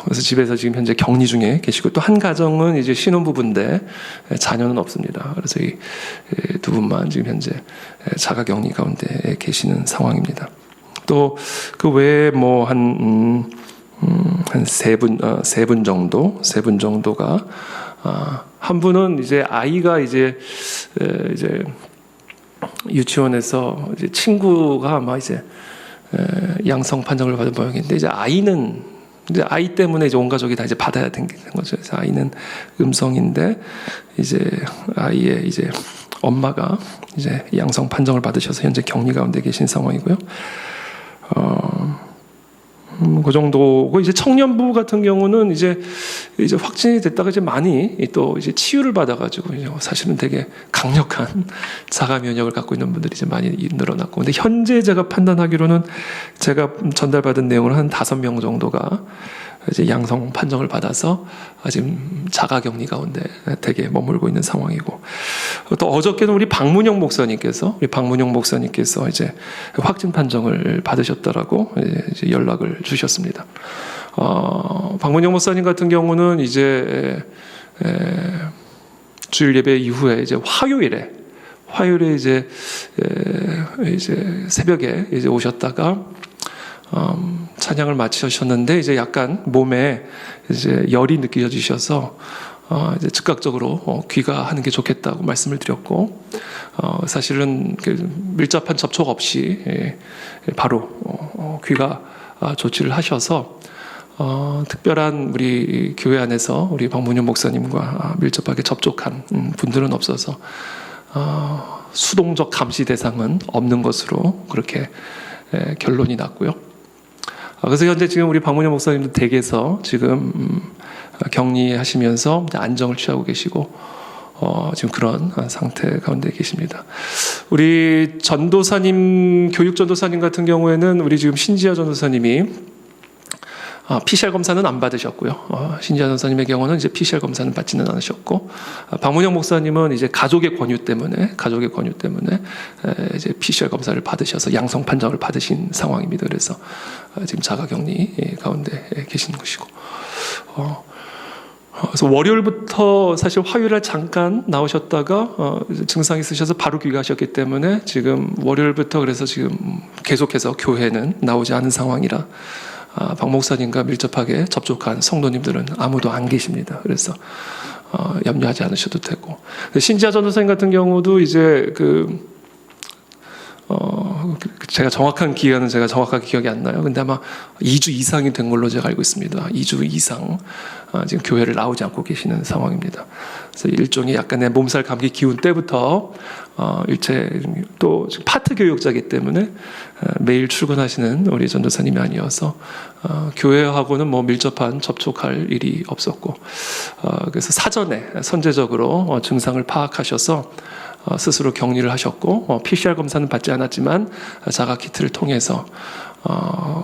그래서 집에서 지금 현재 격리 중에 계시고, 또 한 가정은 이제 신혼부부인데 자녀는 없습니다. 그래서 이 두 분만 지금 현재 자가격리 가운데 계시는 상황입니다. 또 그 외에 뭐 한 세 분 정도가, 한 분은 이제 아이가 이제 유치원에서 이제 친구가 아마 이제 양성 판정을 받은 모양인데, 이제 아이는 이제 아이 때문에 이제 온 가족이 다 이제 받아야 되는 거죠. 그래서 아이는 음성인데 이제 아이의 이제 엄마가 이제 양성 판정을 받으셔서 현재 격리 가운데 계신 상황이고요. 그 정도고, 이제 청년부 같은 경우는 이제 확진이 됐다가 이제 많이 또 이제 치유를 받아가지고 이제 사실은 되게 강력한 자가 면역을 갖고 있는 분들이 이제 많이 늘어났고, 근데 현재 제가 판단하기로는 제가 전달받은 내용을 한 5명 정도가 이제 양성 판정을 받아서 지금 자가격리 가운데 되게 머물고 있는 상황이고, 또 어저께는 우리 박문영 목사님께서 이제 확진 판정을 받으셨다라고 이제 연락을 주셨습니다. 박문영 목사님 같은 경우는 이제 주일 예배 이후에 이제 화요일에 이제 새벽에 이제 오셨다가 찬양을 마치셨는데, 이제 약간 몸에 이제 열이 느껴지셔서 이제 즉각적으로 귀가하는 게 좋겠다고 말씀을 드렸고, 사실은 밀접한 접촉 없이 바로 귀가 조치를 하셔서 특별한 우리 교회 안에서 우리 박문현 목사님과 밀접하게 접촉한 분들은 없어서 수동적 감시 대상은 없는 것으로 그렇게 결론이 났고요. 그래서 현재 지금 우리 박문영 목사님도 댁에서 지금 격리하시면서 안정을 취하고 계시고 지금 그런 상태 가운데 계십니다. 우리 전도사님, 교육 전도사님 같은 경우에는 우리 지금 신지아 전도사님이 PCR 검사는 안 받으셨고요. 신지아 전도사님의 경우는 이제 PCR 검사는 받지는 않으셨고, 박문영 목사님은 이제 가족의 권유 때문에 이제 PCR 검사를 받으셔서 양성 판정을 받으신 상황입니다. 그래서 지금 자가격리 가운데 계시는 것이고, 그래서 월요일부터 사실 화요일에 잠깐 나오셨다가 증상이 있으셔서 바로 귀가하셨기 때문에 지금 월요일부터 그래서 지금 계속해서 교회는 나오지 않은 상황이라 박 목사님과 밀접하게 접촉한 성도님들은 아무도 안 계십니다. 그래서 염려하지 않으셔도 되고, 신지아 전도사님 같은 경우도 이제 제가 정확한 기간은 제가 정확하게 기억이 안 나요. 근데 아마 2주 이상이 된 걸로 제가 알고 있습니다. 2주 이상 지금 교회를 나오지 않고 계시는 상황입니다. 그래서 일종의 약간의 몸살 감기 기운 때부터 일체 또 지금 파트 교육자이기 때문에 매일 출근하시는 우리 전도사님이 아니어서 교회하고는 뭐 밀접한 접촉할 일이 없었고, 그래서 사전에 선제적으로 증상을 파악하셔서 스스로 격리를 하셨고, PCR 검사는 받지 않았지만 자가 키트를 통해서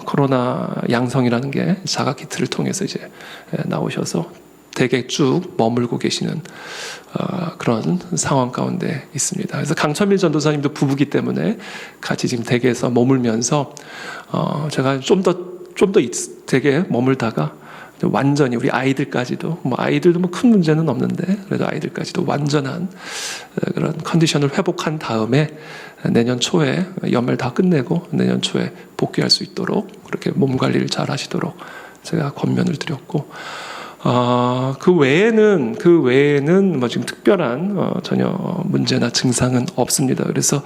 코로나 양성이라는 게 자가 키트를 통해서 이제 나오셔서 댁에 쭉 머물고 계시는 그런 상황 가운데 있습니다. 그래서 강천밀 전도사님도 부부기 때문에 같이 지금 댁에서 머물면서 제가 좀 더 댁에 머물다가 완전히 우리 아이들까지도 아이들도 큰 문제는 없는데 그래도 아이들까지도 완전한 그런 컨디션을 회복한 다음에 내년 초에 연말 다 끝내고 내년 초에 복귀할 수 있도록 그렇게 몸 관리를 잘 하시도록 제가 권면을 드렸고, 그 외에는 뭐 지금 특별한 전혀 문제나 증상은 없습니다. 그래서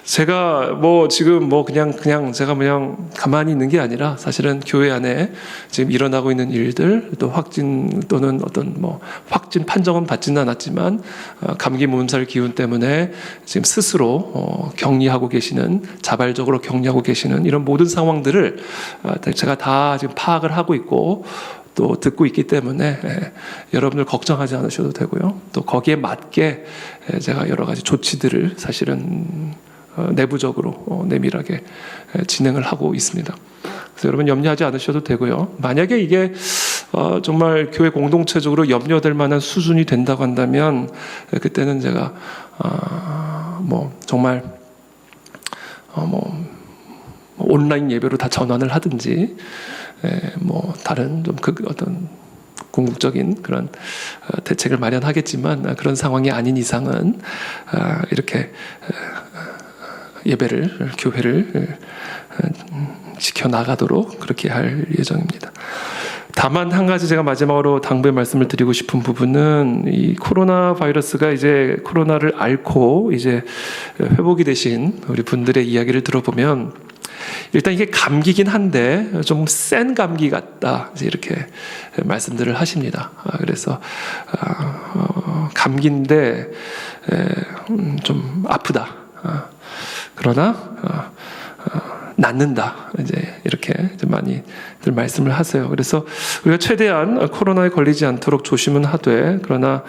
제가 뭐 지금 뭐 그냥 제가 그냥 가만히 있는 게 아니라 사실은 교회 안에 지금 일어나고 있는 일들, 또 확진 또는 어떤 뭐 확진 판정은 받지는 않았지만 감기 몸살 기운 때문에 지금 스스로 격리하고 계시는, 자발적으로 격리하고 계시는 이런 모든 상황들을 제가 다 지금 파악을 하고 있고 또 듣고 있기 때문에 여러분들 걱정하지 않으셔도 되고요. 또 거기에 맞게 제가 여러 가지 조치들을 사실은 내부적으로 내밀하게 진행을 하고 있습니다. 그래서 여러분 염려하지 않으셔도 되고요. 만약에 이게 정말 교회 공동체적으로 염려될 만한 수준이 된다고 한다면 그때는 제가 뭐 정말 뭐 온라인 예배로 다 전환을 하든지 뭐 다른 좀 어떤 궁극적인 그런 대책을 마련하겠지만 그런 상황이 아닌 이상은 이렇게 예배를, 교회를 지켜나가도록 그렇게 할 예정입니다. 다만 한 가지 제가 마지막으로 당부의 말씀을 드리고 싶은 부분은 이 코로나 바이러스가 이제 코로나를 앓고 이제 회복이 되신 우리 분들의 이야기를 들어보면 일단 이게 감기긴 한데 좀 센 감기 같다, 이렇게 말씀들을 하십니다. 그래서 감기인데 좀 아프다. 그러나 낫는다. 이제 이렇게 많이들 말씀을 하세요. 그래서 우리가 최대한 코로나에 걸리지 않도록 조심은 하되, 그러나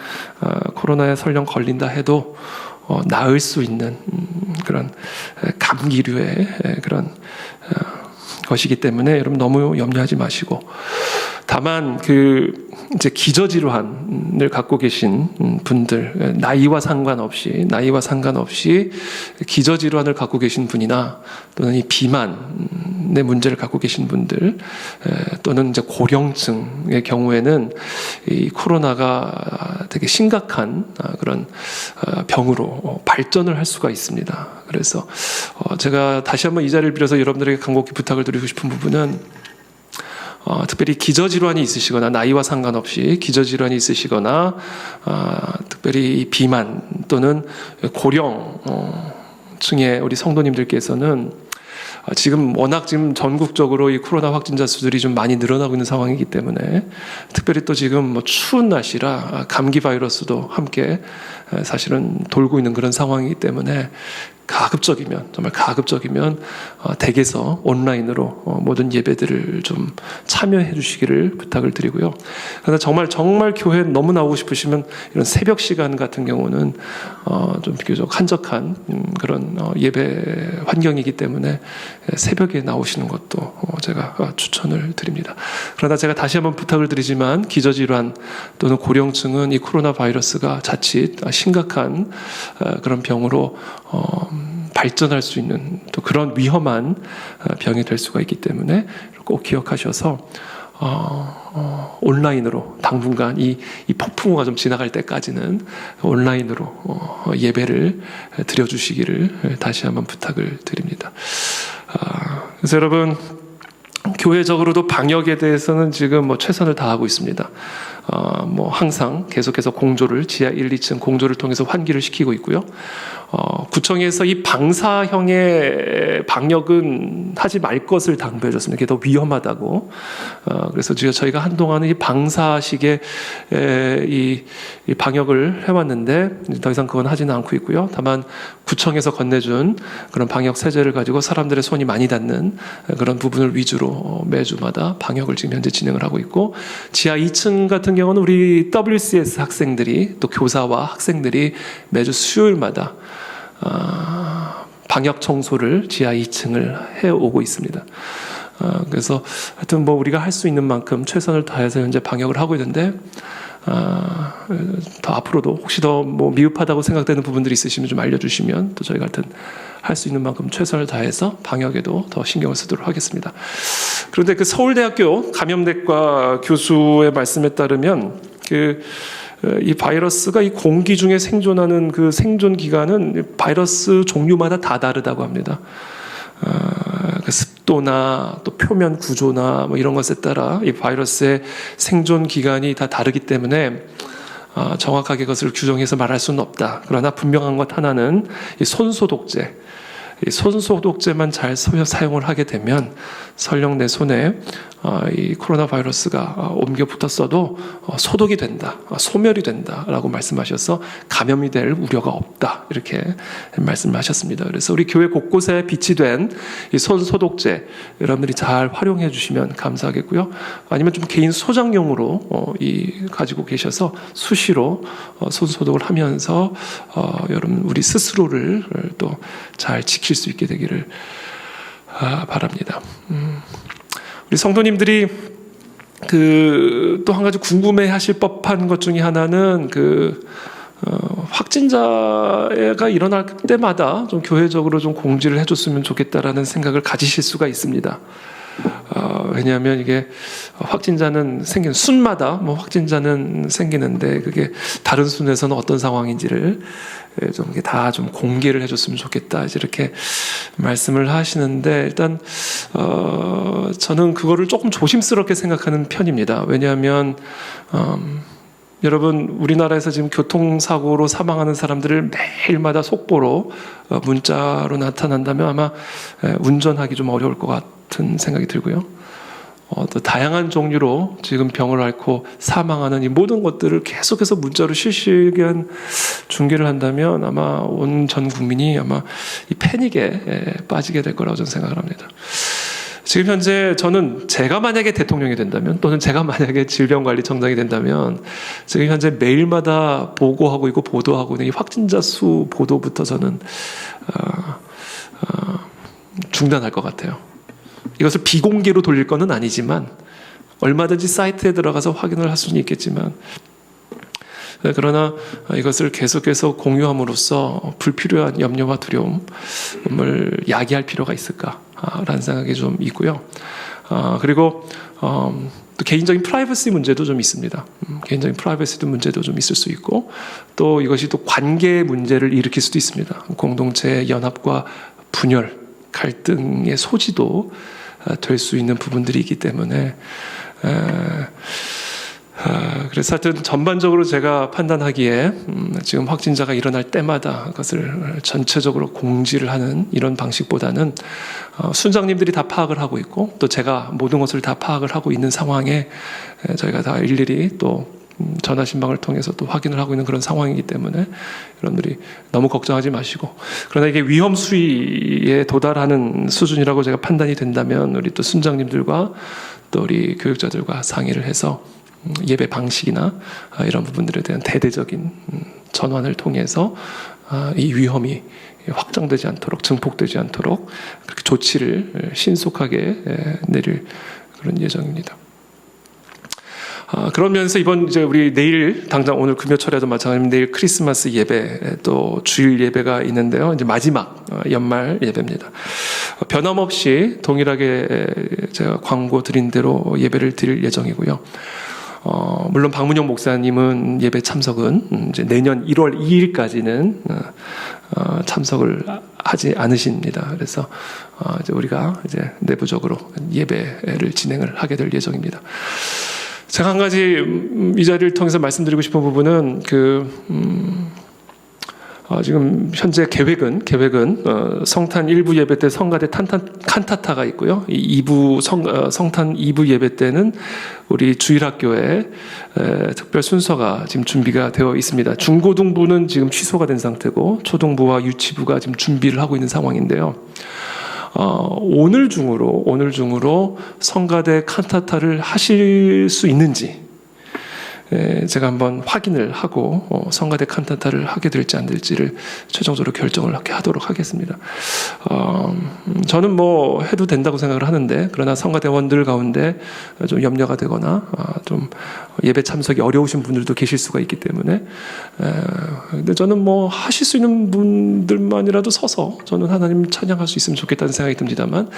코로나에 설령 걸린다 해도 나을 수 있는 그런 감기류의 그런 것이기 때문에 여러분 너무 염려하지 마시고, 다만 이제 기저질환을 갖고 계신 분들, 나이와 상관없이 기저질환을 갖고 계신 분이나 또는 이 비만의 문제를 갖고 계신 분들, 또는 이제 고령층의 경우에는 이 코로나가 되게 심각한 그런 병으로 발전을 할 수가 있습니다. 그래서 제가 다시 한번 이 자리를 빌어서 여러분들에게 간곡히 부탁을 드리고 싶은 부분은, 특별히 기저질환이 있으시거나 나이와 상관없이 기저질환이 있으시거나 특별히 비만 또는 고령층의 우리 성도님들께서는 지금 워낙 지금 전국적으로 이 코로나 확진자 수들이 좀 많이 늘어나고 있는 상황이기 때문에 특별히 또 지금 뭐 추운 날씨라 감기 바이러스도 함께 사실은 돌고 있는 그런 상황이기 때문에 정말 가급적이면 댁에서 온라인으로 모든 예배들을 좀 참여해 주시기를 부탁을 드리고요. 그러나 정말 교회에 너무 나오고 싶으시면 이런 새벽 시간 같은 경우는 좀 비교적 한적한 그런 예배 환경이기 때문에 새벽에 나오시는 것도 제가 추천을 드립니다. 그러나 제가 다시 한번 부탁을 드리지만 기저질환 또는 고령층은 이 코로나 바이러스가 자칫 심각한 그런 병으로 발전할 수 있는 또 그런 위험한 병이 될 수가 있기 때문에 꼭 기억하셔서 온라인으로 당분간 이 폭풍우가 좀 지나갈 때까지는 온라인으로 예배를 드려주시기를 다시 한번 부탁을 드립니다. 그래서 여러분, 교회적으로도 방역에 대해서는 지금 뭐 최선을 다하고 있습니다. 뭐 항상 계속해서 공조를 지하 1, 2층 공조를 통해서 환기를 시키고 있고요. 구청에서 이 방사형의 방역은 하지 말 것을 당부해 줬습니다. 그게 더 위험하다고. 그래서 저희가 한동안은 이 방사식의 이 방역을 해왔는데 더 이상 그건 하지는 않고 있고요. 다만 구청에서 건네준 그런 방역 세제를 가지고 사람들의 손이 많이 닿는 그런 부분을 위주로 매주마다 방역을 지금 현재 진행을 하고 있고, 지하 2층 같은 경우는 우리 WCS 학생들이 또 교사와 학생들이 매주 수요일마다 방역 청소를 지하 2층을 해오고 있습니다. 그래서 하여튼 뭐 우리가 할 수 있는 만큼 최선을 다해서 현재 방역을 하고 있는데, 더 앞으로도 혹시 더 뭐 미흡하다고 생각되는 부분들이 있으시면 좀 알려주시면 또 저희가 하여튼 할 수 있는 만큼 최선을 다해서 방역에도 더 신경을 쓰도록 하겠습니다. 그런데 그 서울대학교 감염내과 교수의 말씀에 따르면 이 바이러스가 이 공기 중에 생존하는 그 생존 기간은 바이러스 종류마다 다 다르다고 합니다. 그 습도나 또 표면 구조나 뭐 이런 것에 따라 이 바이러스의 생존 기간이 다 다르기 때문에 정확하게 그것을 규정해서 말할 수는 없다. 그러나 분명한 것 하나는 이 손소독제. 이 손소독제만 잘 사용을 하게 되면 설령 내 손에 이 코로나 바이러스가 옮겨 붙었어도 소독이 된다, 소멸이 된다라고 말씀하셔서 감염이 될 우려가 없다, 이렇게 말씀을 하셨습니다. 그래서 우리 교회 곳곳에 비치된 이 손소독제 여러분들이 잘 활용해 주시면 감사하겠고요. 아니면 좀 개인 소장용으로 가지고 계셔서 수시로 손소독을 하면서 여러분 우리 스스로를 또 잘 지킬 수 있게 되기를 바랍니다. 우리 성도님들이 또 한 가지 궁금해하실 법한 것 중에 하나는 확진자가 일어날 때마다 좀 교회적으로 좀 공지를 해줬으면 좋겠다라는 생각을 가지실 수가 있습니다. 왜냐하면 이게 확진자는 순마다 뭐 확진자는 생기는데 그게 다른 순에서는 어떤 상황인지를 좀 다 좀 공개를 해줬으면 좋겠다, 이렇게 말씀을 하시는데, 일단 저는 그거를 조금 조심스럽게 생각하는 편입니다. 왜냐하면 여러분, 우리나라에서 지금 교통사고로 사망하는 사람들을 매일마다 속보로 문자로 나타난다면 아마 운전하기 좀 어려울 것 같은 생각이 들고요. 또 다양한 종류로 지금 병을 앓고 사망하는 이 모든 것들을 계속해서 문자로 실시간 중계를 한다면 아마 온 전 국민이 아마 이 패닉에 빠지게 될 거라고 저는 생각을 합니다. 지금 현재 저는 제가 만약에 대통령이 된다면, 또는 제가 만약에 질병관리청장이 된다면 지금 현재 매일마다 보고하고 있고 보도하고 있는 이 확진자 수 보도부터 저는 중단할 것 같아요. 이것을 비공개로 돌릴 건 아니지만 얼마든지 사이트에 들어가서 확인을 할 수는 있겠지만, 그러나 이것을 계속해서 공유함으로써 불필요한 염려와 두려움을 야기할 필요가 있을까라는 생각이 좀 있고요. 그리고 또 개인적인 프라이버시 문제도 좀 있습니다. 개인적인 프라이버시 문제도 좀 있을 수 있고, 또 이것이 또 관계 문제를 일으킬 수도 있습니다. 공동체의 연합과 분열, 갈등의 소지도 될 수 있는 부분들이 있기 때문에 그래서 하여튼 전반적으로 제가 판단하기에 지금 확진자가 일어날 때마다 그것을 전체적으로 공지를 하는 이런 방식보다는 순장님들이 다 파악을 하고 있고 또 제가 모든 것을 다 파악을 하고 있는 상황에 저희가 다 일일이 또 전화 신방을 통해서 또 확인을 하고 있는 그런 상황이기 때문에 여러분들이 너무 걱정하지 마시고, 그러나 이게 위험 수위에 도달하는 수준이라고 제가 판단이 된다면 우리 또 순장님들과 또 우리 교육자들과 상의를 해서 예배 방식이나 이런 부분들에 대한 대대적인 전환을 통해서 이 위험이 확장되지 않도록, 증폭되지 않도록 그렇게 조치를 신속하게 내릴 그런 예정입니다. 그러면서 이번 이제 우리 내일 당장 오늘 금요철에도 마찬가지입니다. 내일 크리스마스 예배 또 주일 예배가 있는데요. 이제 마지막 연말 예배입니다. 변함없이 동일하게 제가 광고 드린 대로 예배를 드릴 예정이고요. 물론 박문영 목사님은 예배 참석은 이제 내년 1월 2일까지는 참석을 하지 않으십니다. 그래서 이제 우리가 이제 내부적으로 예배를 진행을 하게 될 예정입니다. 제가 한 가지 이 자리를 통해서 말씀드리고 싶은 부분은 지금 현재 계획은 성탄 1부 예배 때 성가대 칸타타가 있고요. 이 2부 성탄 2부 예배 때는 우리 주일학교에 특별 순서가 지금 준비가 되어 있습니다. 중고등부는 지금 취소가 된 상태고 초등부와 유치부가 지금 준비를 하고 있는 상황인데요. 오늘 중으로 성가대 칸타타를 하실 수 있는지 제가 한번 확인을 하고 성가대 칸타타를 하게 될지 안 될지를 최종적으로 결정을 하도록 하겠습니다. 저는 뭐 해도 된다고 생각을 하는데, 그러나 성가대원들 가운데 좀 염려가 되거나 좀 예배 참석이 어려우신 분들도 계실 수가 있기 때문에 근데 저는 뭐 하실 수 있는 분들만이라도 서서 저는 하나님 찬양할 수 있으면 좋겠다는 생각이 듭니다만,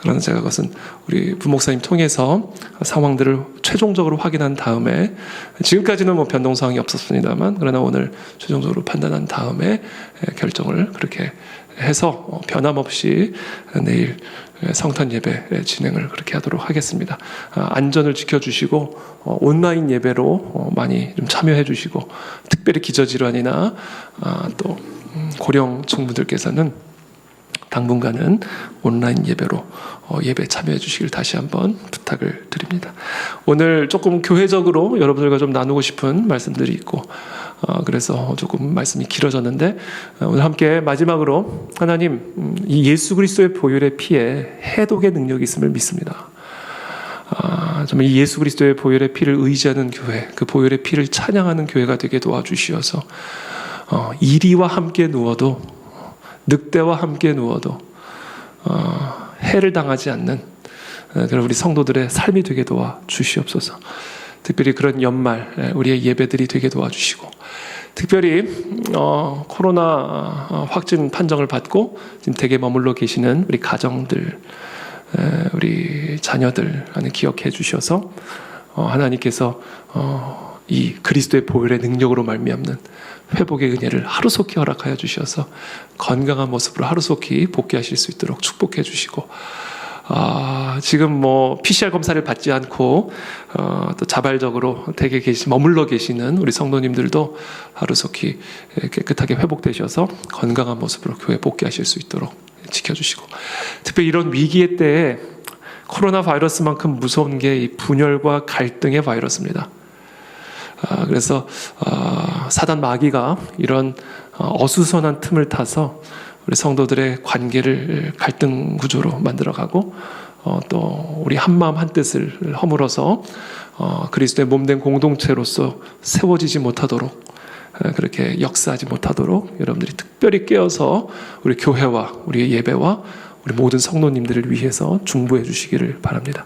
그러나 제가 그것은 우리 부목사님 통해서 상황들을 최종적으로 확인한 다음에, 지금까지는 뭐 변동 사항이 없었습니다만 그러나 오늘 최종적으로 판단한 다음에 결정을 그렇게 해서 변함없이 내일 성탄 예배 진행을 그렇게 하도록 하겠습니다. 안전을 지켜주시고 온라인 예배로 많이 좀 참여해 주시고, 특별히 기저질환이나 또 고령층 분들께서는 당분간은 온라인 예배로 예배 참여해 주시길 다시 한번 부탁을 드립니다. 오늘 조금 교회적으로 여러분들과 좀 나누고 싶은 말씀들이 있고 그래서 조금 말씀이 길어졌는데, 오늘 함께 마지막으로 하나님 이 예수 그리스도의 보혈의 피에 해독의 능력이 있음을 믿습니다. 정말 이 예수 그리스도의 보혈의 피를 의지하는 교회, 그 보혈의 피를 찬양하는 교회가 되게 도와주시어서 이리와 함께 누워도, 늑대와 함께 누워도 해를 당하지 않는 그런 우리 성도들의 삶이 되게 도와주시옵소서. 특별히 그런 연말 우리의 예배들이 되게 도와주시고, 특별히 코로나 확진 판정을 받고 지금 댁에 머물러 계시는 우리 가정들, 우리 자녀들 하는 기억해 주셔서 하나님께서 이 그리스도의 보혈의 능력으로 말미암는 회복의 은혜를 하루속히 허락하여 주셔서 건강한 모습으로 하루속히 복귀하실 수 있도록 축복해 주시고, 지금 뭐 PCR 검사를 받지 않고 또 자발적으로 댁에 머물러 계시는 우리 성도님들도 하루속히 깨끗하게 회복되셔서 건강한 모습으로 교회에 복귀하실 수 있도록 지켜주시고, 특별히 이런 위기의 때에 코로나 바이러스만큼 무서운 게 이 분열과 갈등의 바이러스입니다. 그래서 사단 마귀가 이런 어수선한 틈을 타서 우리 성도들의 관계를 갈등 구조로 만들어가고 또 우리 한마음 한뜻을 허물어서 그리스도의 몸된 공동체로서 세워지지 못하도록, 그렇게 역사하지 못하도록 여러분들이 특별히 깨어서 우리 교회와 우리의 예배와 우리 모든 성도님들을 위해서 중보해 주시기를 바랍니다.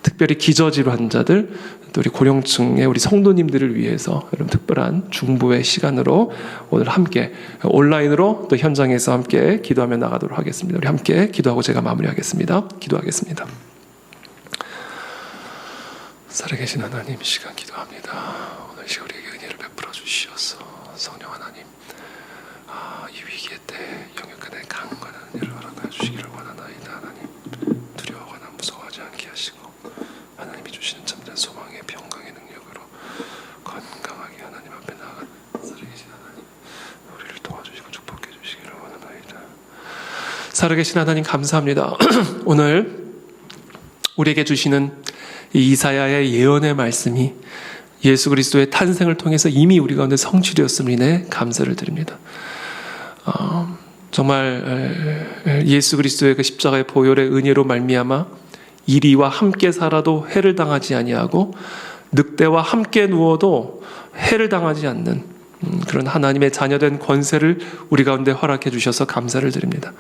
특별히 기저질환자들, 또 우리 고령층의 우리 성도님들을 위해서 여러분 특별한 중보의 시간으로 오늘 함께 온라인으로 또 현장에서 함께 기도하며 나가도록 하겠습니다. 우리 함께 기도하고 제가 마무리하겠습니다. 기도하겠습니다. 살아계신 하나님, 이 시간 기도합니다. 오늘 시간 우리에게 은혜를 베풀어 주시옵소서. 성령 하나님, 이 위기의 때 영역간의 강건한 은혜를 허락하여 주시기를 원하나이다. 하나님, 두려워하거나 무서워하지 않게 하시고 하나님이 주시는 참된 소망의 평강의 능력으로 살아계신 하나님 감사합니다. 오늘 우리에게 주시는 이 이사야의 예언의 말씀이 예수 그리스도의 탄생을 통해서 이미 우리 가운데 성취되었음이네 감사를 드립니다. 정말 예수 그리스도의 그 십자가의 보혈의 은혜로 말미암아 이리와 함께 살아도 해를 당하지 아니하고 늑대와 함께 누워도 해를 당하지 않는 그런 하나님의 자녀된 권세를 우리 가운데 허락해 주셔서 감사를 드립니다.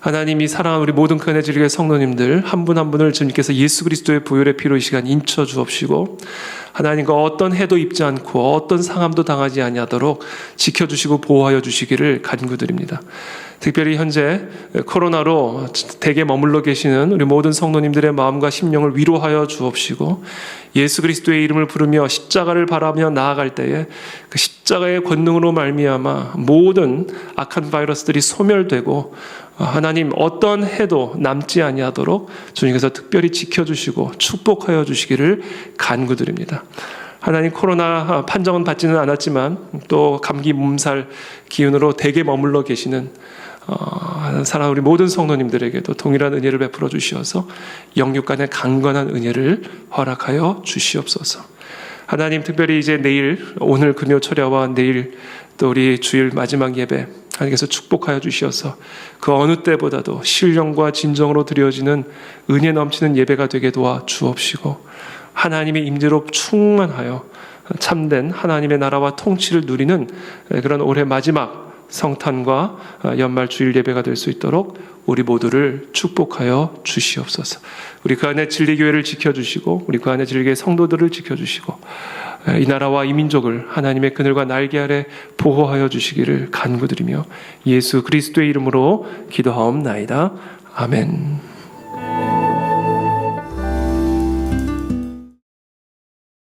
하나님이 사랑하는 우리 모든 교회 질의 성도님들 한 분 한 분을 주님께서 예수 그리스도의 보혈의 피로 이 시간 인쳐 주옵시고 하나님과 어떤 해도 입지 않고 어떤 상함도 당하지 아니하도록 지켜주시고 보호하여 주시기를 간구드립니다. 특별히 현재 코로나로 댁에 머물러 계시는 우리 모든 성도님들의 마음과 심령을 위로하여 주옵시고 예수 그리스도의 이름을 부르며 십자가를 바라며 나아갈 때에 그 십자가의 권능으로 말미암아 모든 악한 바이러스들이 소멸되고 하나님 어떤 해도 남지 아니하도록 주님께서 특별히 지켜주시고 축복하여 주시기를 간구드립니다. 하나님 코로나 판정은 받지는 않았지만 또 감기 몸살 기운으로 댁에 머물러 계시는 사랑하는 우리 모든 성도님들에게도 동일한 은혜를 베풀어 주시어서 영육 간의 강건한 은혜를 허락하여 주시옵소서. 하나님 특별히 이제 내일 오늘 금요 철야와 내일 또 우리 주일 마지막 예배 하나님께서 축복하여 주시어서 그 어느 때보다도 신령과 진정으로 드려지는 은혜 넘치는 예배가 되게 도와 주옵시고 하나님의 임재로 충만하여 참된 하나님의 나라와 통치를 누리는 그런 올해 마지막 성탄과 연말 주일 예배가 될 수 있도록 우리 모두를 축복하여 주시옵소서. 우리 그 안에 진리교회를 지켜주시고 우리 그 안에 진리교회 성도들을 지켜주시고 이 나라와 이 민족을 하나님의 그늘과 날개 아래 보호하여 주시기를 간구드리며 예수 그리스도의 이름으로 기도하옵나이다. 아멘.